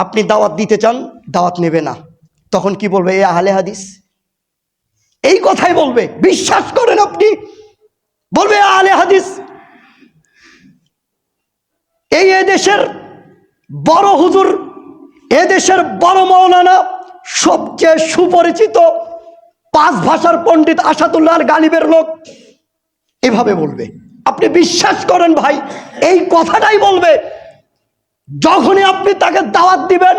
আপনি দাওয়াত দিতে চান, দাওয়াত নেবে না, তখন কি বলবে? এ আহলে হাদিস, এই কথাই বলবে। বিশ্বাস করেন আপনি, বলবে আহলে হাদিস। এই দেশের বড় হুজুর, এদেশের বড় মাওলানা, সবচেয়ে সুপরিচিত 5 ভাষার পণ্ডিত আসাদুল্লাহ গালিবের লোক এভাবে বলবে। আপনি বিশ্বাস করেন ভাই, এই কথাটাই বলবে। যখনই আপনি তাকে দাওয়াত দিবেন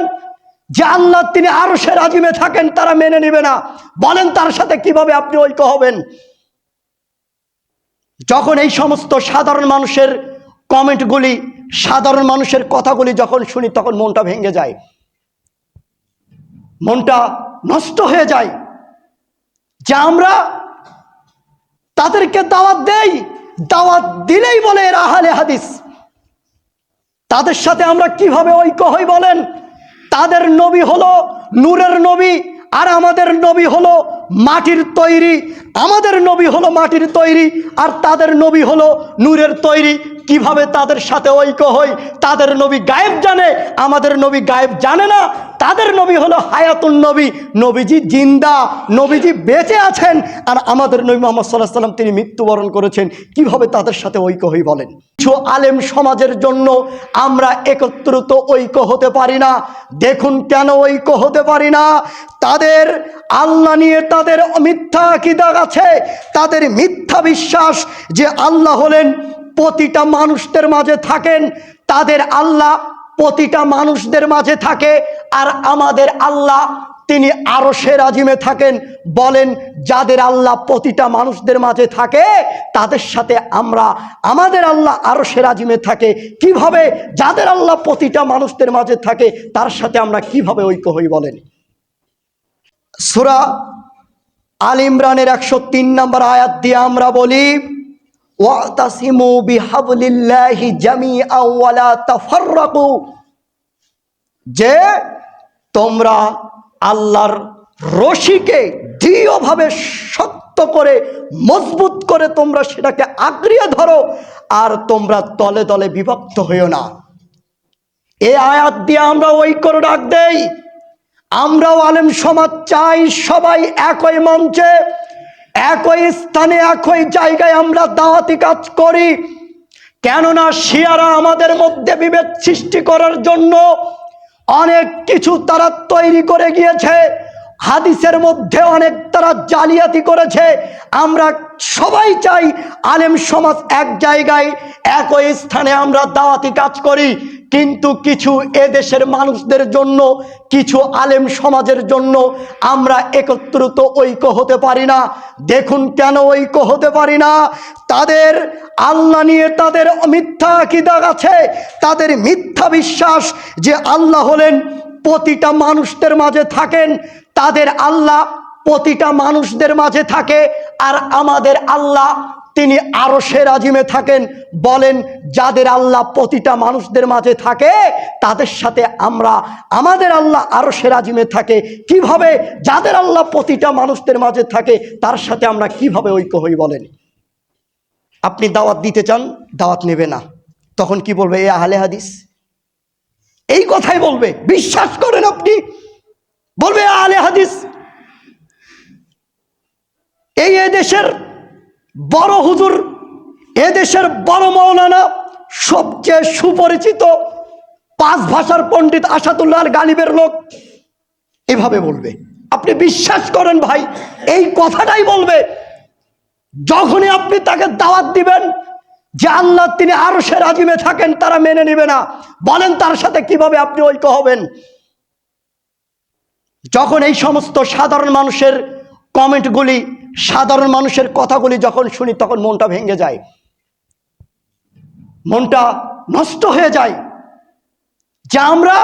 যে আল্লাহ তিনি আরশের আজিমে থাকেন, তারা মেনে নেবে না। বলেন তার সাথে কিভাবে আপনি ঐক্য হবেন? যখন এই সমস্ত সাধারণ মানুষের কমেন্টগুলি, সাধারণ মানুষের কথাগুলি যখন শুনি, তখন মনটা ভেঙে যায়, মনটা নষ্ট হয়ে যায়। যে আমরা তাদেরকে দাওয়াত দেই, দাওয়াত দিলেই বলে এরা আহলে হাদিস। তাদের সাথে আমরা কিভাবে ঐক্য হই বলেন? তাদের নবী হলো নূরের নবী, আর আমাদের নবী হলো মাটির তৈরি। আমাদের নবী হলো মাটির তৈরি, আর তাদের নবী হলো নূরের তৈরি। কিভাবে তাদের সাথে ঐক্য হই? তাদের নবী গায়েব জানে, আমাদের নবী গায়েব জানে না। তাদের নবী হলো হায়াতুন নবী, নবীজি জিন্দা, নবীজি বেঁচে আছেন, আর আমাদের নবী মুহাম্মদ সাল্লাল্লাহু আলাইহি ওয়াসাল্লাম তিনি মৃত্যুবরণ করেছেন। কিভাবে তাদের সাথে ঐক্য হই বলেন? কিছু আলেম সমাজের জন্য আমরা একত্রিত ঐক্য হতে পারি না। দেখুন কেন ঐক্য হতে পারি না? তাদের আল্লাহ নিয়ে তাদের মিথ্যা আকীদা আছে, তাদের মিথ্যা বিশ্বাস যে আল্লাহ হলেন প্রতিটা মানুষদের মাঝে থাকেন। তাদের আল্লাহ প্রতিটা মানুষদের মাঝে থাকে, আর আমাদের আল্লাহ তিনি আরশের আজিমে থাকেন। বলেন, যাদের আল্লাহ প্রতিটা মানুষদের মাঝে থাকে, তাদের সাথে আমরা, আমাদের আল্লাহ আরশের আজিমে থাকে, কিভাবে? যাদের আল্লাহ প্রতিটা মানুষদের মাঝে থাকে, তার সাথে আমরা কিভাবে ঐক্য হই বলেন? সূরা আল ইমরানের 103 নম্বর আয়াত দিয়ে আমরা বলি, ওয়াতাসিমু বিহাবলিল্লাহি জামিআ ওয়া লা তাফাররাকু, যে তোমরা আল্লাহর রশিকে দৃঢ়ভাবে শক্ত করে, মজবুত করে তোমরা সেটাকে আঁকড়িয়ে ধরো, আর তোমরা দলে দলে বিভক্ত হইও না। এই আয়াত দিয়ে আমরা ঐক্যর ডাক দেই। আমরাও আলেম সমাজ চাই, সবাই একই মঞ্চে, একই স্থানে, একই জায়গায় আমরা দাওয়াতি কাজ করি। কেননা শিয়ারা আমাদের মধ্যে বিভেদ সৃষ্টি করার জন্য অনেক কিছু তারা তৈরি করে গিয়েছে, হাদিসের মধ্যে অনেক তারা জালিয়াতি করেছে। আমরা সবাই চাই আলেম সমাজ এক জায়গায়, একই স্থানে আমরা দাওয়াতি কাজ করি। কিন্তু কিছু এদেশের মানুষদের জন্য, কিছু আলেম সমাজের জন্য আমরা একত্রিত ঐক্য হতে পারি না। দেখুন কেন ঐক্য হতে পারি না? তাদের আল্লাহ নিয়ে তাদের মিথ্যা আকীদা আছে, তাদের মিথ্যা বিশ্বাস যে আল্লাহ হলেন প্রতিটা মানুষদের মাঝে থাকেন। তাদের আল্লাহ প্রতিটা মানুষদের মাঝে থাকে, আর আমাদের আল্লাহ তিনি আরশের আজিমে থাকেন। বলেন, যাদের আল্লাহ প্রতিটা মানুষদের মাঝে থাকে, তাদের সাথে আমরা, আমাদের আল্লাহ আরশের আজিমে থাকে, কিভাবে? যাদের আল্লাহ প্রতিটা মানুষদের মাঝে থাকে, তার সাথে আমরা কিভাবে ঐক্য হই বলেন? আপনি দাওয়াত দিতে চান, দাওয়াত নেবে না, তখন কি বলবে? এ আহলে হাদিস, এই কথাই বলবে। বিশ্বাস করেন আপনি, বলবে আহলে হাদিস। এই দেশের বড় হুজুর, এদেশের বড় মাওলানা, সবচেয়ে সুপরিচিত 5 ভাষার পণ্ডিত আসাদুল্লাহ গালিবের লোক এভাবে বলবে। আপনি বিশ্বাস করেন ভাই, এই কথাটাই বলবে। যখনই আপনি তাকে দাওয়াত দিবেন যে আল্লাহ তিনি আরশের আজিমে থাকেন, তারা মেনে নেবে না। বলেন তার সাথে কিভাবে আপনি ঐক্য হবেন? যখন এই সমস্ত সাধারণ মানুষের কমেন্টগুলি, সাধারণ মানুষের কথাগুলি যখন শুনি, তখন মনটা ভেঙে যায়, মনটা নষ্ট হয়ে যায়। যে আমরা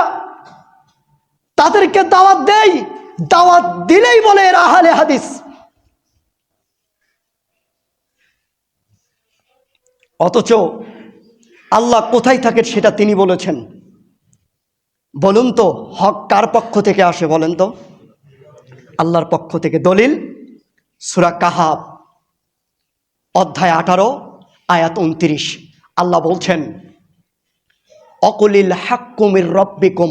তাদেরকে দাওয়াত দেই, দাওয়াত দিলেই বলে এরা আহলে হাদিস। অথচ আল্লাহ কোথায় থাকে সেটা তিনি বলেছেন। বলুন তো, হক কার পক্ষ থেকে আসে বলেন তো? আল্লাহর পক্ষ থেকে। দলিল সূরা কাহাফ অধ্যায় 18 আয়াত 29। আল্লাহ বলছেন, অকুলিল হাক্কু মির রব্বিকুম,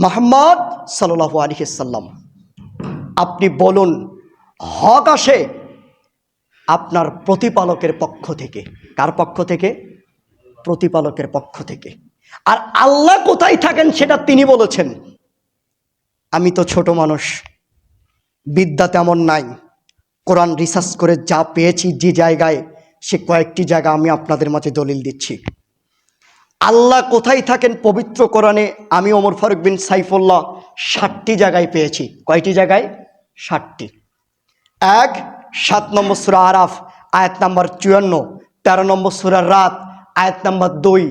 মুহাম্মদ সাল্লাল্লাহু আলাইহি সাল্লাম, আপনি বলুন হক আসে আপনার প্রতিপালকের পক্ষ থেকে। কার পক্ষ থেকে? প্রতিপালকের পক্ষ থেকে। আর আল্লাহ কোথায় থাকেন সেটা তিনি বলেছেন। আমি তো ছোট মানুষ, বিদ্যা তেমন নাই, কোরআন রিসার্চ করে যা পেয়েছি যে জায়গায়, সে কয়েকটি জায়গা আমি আপনাদের মাঝে দলিল দিচ্ছি। আল্লাহ কোথায় থাকেন পবিত্র কোরআনে আমি ওমর ফারুক বিন সাইফুল্লাহ 60টি জায়গায় পেয়েছি। কয়টি জায়গায়? 60টি। 1, 7 নম্বর সূরা আরাফ আয়াত নাম্বার 54, 13 নম্বর সূরা রাত আয়াত নাম্বার 2,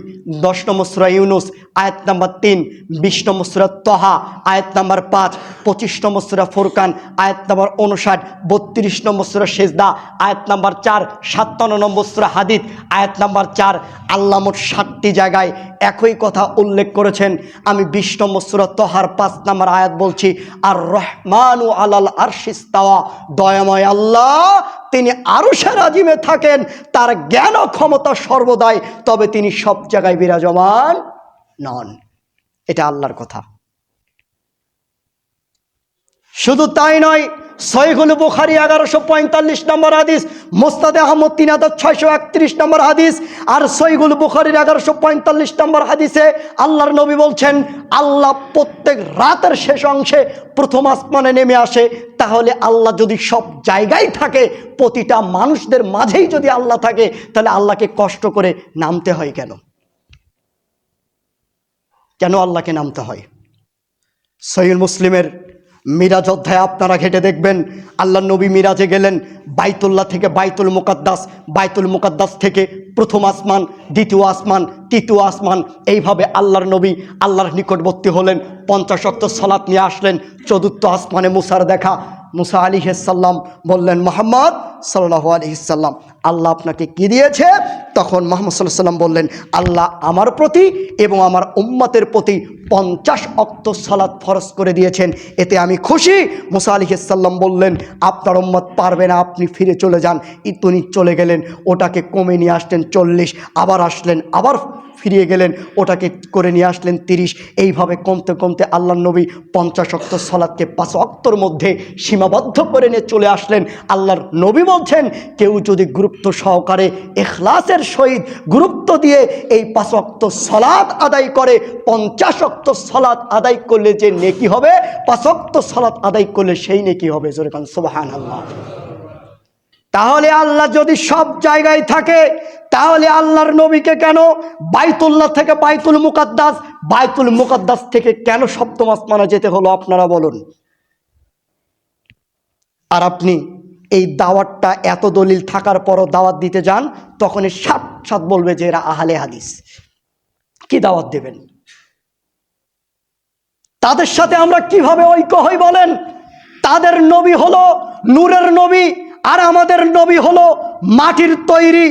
10 নম্বর সূরা ইউনুস আয়াত নাম্বার 3, 20 নম্বর সূরা তহা আয়াত নাম্বার 5, 25 নম্বর সূরা ফুরকান আয়াত নাম্বার 59, 32 নম্বর সূরা সেজদা আয়াত নাম্বার 4, 57 নম্বর সূরা হাদিদ আয়াত নাম্বার 4। আল্লাহ মোট 60টি জায়গায় একই কথা উল্লেখ করেছেন। আমি 20 নম্বর সূরা তহার 5 নম্বর আয়াত বলছি, আর রহমানু আলাল আরশিস তাওয়া, দয়াময় আল্লাহ তিনি আরশের আজিমে থাকেন, তার জ্ঞান ও ক্ষমতা সর্বদাই, তবে তিনি সব জায়গায় বিরাজমান নন। এটা আল্লাহর কথা। শুধু তাই নয়, সহিহুল বুখারী 1145 নম্বর হাদিস, মুসনাদে আহমদ 3631 নম্বর হাদিস, আর সহিহুল বুখারীর 1145 নম্বর হাদিসে আল্লাহর নবী বলছেন, আল্লাহ প্রত্যেক রাতের শেষ অংশে প্রথম আসমানে নেমে আসে। তাহলে আল্লাহ যদি সব জায়গায় থাকে, প্রতিটা মানুষদের মাঝেই যদি আল্লাহ থাকে, তাহলে আল্লাহকে কষ্ট করে নামতে হয় কেন? কেন আল্লাহকে নামতে হয়? সহিহ মুসলিমের মিরাজ অধ্যায় আপনারা ঘেটে দেখবেন, আল্লাহ নবী মিরাজে গেলেন বাইতুল্লাহ থেকে বাইতুল মুকাদ্দাস, বাইতুল মুকাদ্দাস থেকে প্রথম আসমান, দ্বিতীয় আসমান, তৃতীয় আসমান, এইভাবে আল্লাহর নবী আল্লাহর নিকটবর্তী হলেন। 50 ওয়াক্ত সালাত নিয়ে আসলেন। চতুর্থ আসমানে মুসার দেখা। মুসা আলাইহিস সালাম বললেন, মুহাম্মদ সাল্লাল্লাহু আলাইহি সাল্লাম, আল্লাহ আপনাকে কি দিয়েছে? তখন মুহাম্মদ সাল্লাল্লাহু আলাইহি সাল্লাম বললেন, আল্লাহ আমার প্রতি এবং আমার উম্মতের প্রতি 50 ওয়াক্ত সালাত ফরজ করে দিয়েছেন, এতে আমি খুশি। মুসা আলাইহিস সালাম বললেন, আপনার উম্মত পারবে না, আপনি ফিরে চলে যান। তিনি চলে গেলেন, ওটাকে কমে নিয়ে আসলেন 40, আবার আসলেন, আবার ফিরিয়ে গেলেন, ওটাকে করে নিয়ে আসলেন 30। এইভাবে কমতে কমতে আল্লাহর নবী 50 ওয়াক্ত সালাতকে 5 ওয়াক্তর মধ্যে সীমাবদ্ধ করে নিয়ে চলে আসলেন। আল্লাহর নবী বলছেন, কেউ যদি গুরুত্ব সহকারে ইখলাসের সহিত গুরুত্ব দিয়ে এই 5 ওয়াক্ত সালাত আদায় করে, 50 ওয়াক্ত সালাত আদায় করলে যে নেকি হবে, 5 ওয়াক্ত সালাত আদায় করলে সেই নেকি হবে। জোরে কান সুবহানাল্লাহ। তাহলে আল্লাহ যদি সব জায়গায় থাকে, তাহলে আল্লাহর নবীকে কেন বাইতুল্লাহ থেকে বাইতুল মুকাদ্দাস, বাইতুল মুকাদ্দাস থেকে কেন সপ্তম আসমানে যেতে হলো আপনারা বলুন? আর আপনি এই দাওয়াতটা এত দলিল থাকার পরও দাওয়াত দিতে যান, তখনই সাত বলবে যে এরা আহলে হাদিস। কি দাওয়াত দেবেন? তাদের সাথে আমরা কিভাবে ঐক্য হই বলেন? তাদের নবী হলো নূরের নবী, আর আমাদের নবী হলো মাটির তৈরি।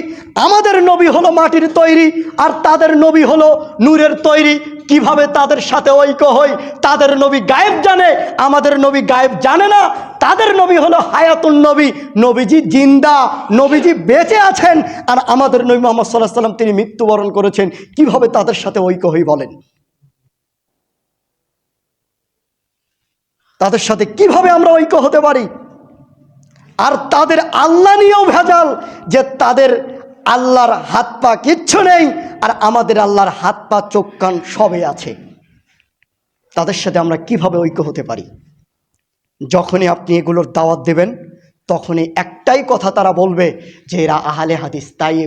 আমাদের নবী হলো মাটির তৈরি, আর তাদের নবী হলো নূরের তৈরি। কিভাবে তাদের সাথে ঐক্য হই? তাদের নবী গায়েব জানে, আমাদের নবী গায়েব জানে না। তাদের নবী হলো হায়াতুন নবী, নবীজি জিন্দা, নবীজি বেঁচে আছেন, আর আমাদের নবী মুহাম্মদ সাল্লাল্লাহু আলাইহি সাল্লাম তিনি মৃত্যুবরণ করেছেন। কিভাবে তাদের সাথে ঐক্য হই বলেন? তাদের সাথে কিভাবে আমরা ঐক্য হতে পারি? আর তাদের আল্লাহ নিয়েও ভেজাল, যে তাদের আল্লাহর হাত পা কিচ্ছু নেই, আর আমাদের আল্লাহর হাত পা চোখ কান সবই আছে। তাদের সাথে আমরা কিভাবে ঐক্য হতে পারি? যখনই আপনি এগুলোর দাওয়াত দেবেন, তখনই একটাই কথা তারা বলবে যে এরা আহলে হাদিস, তাই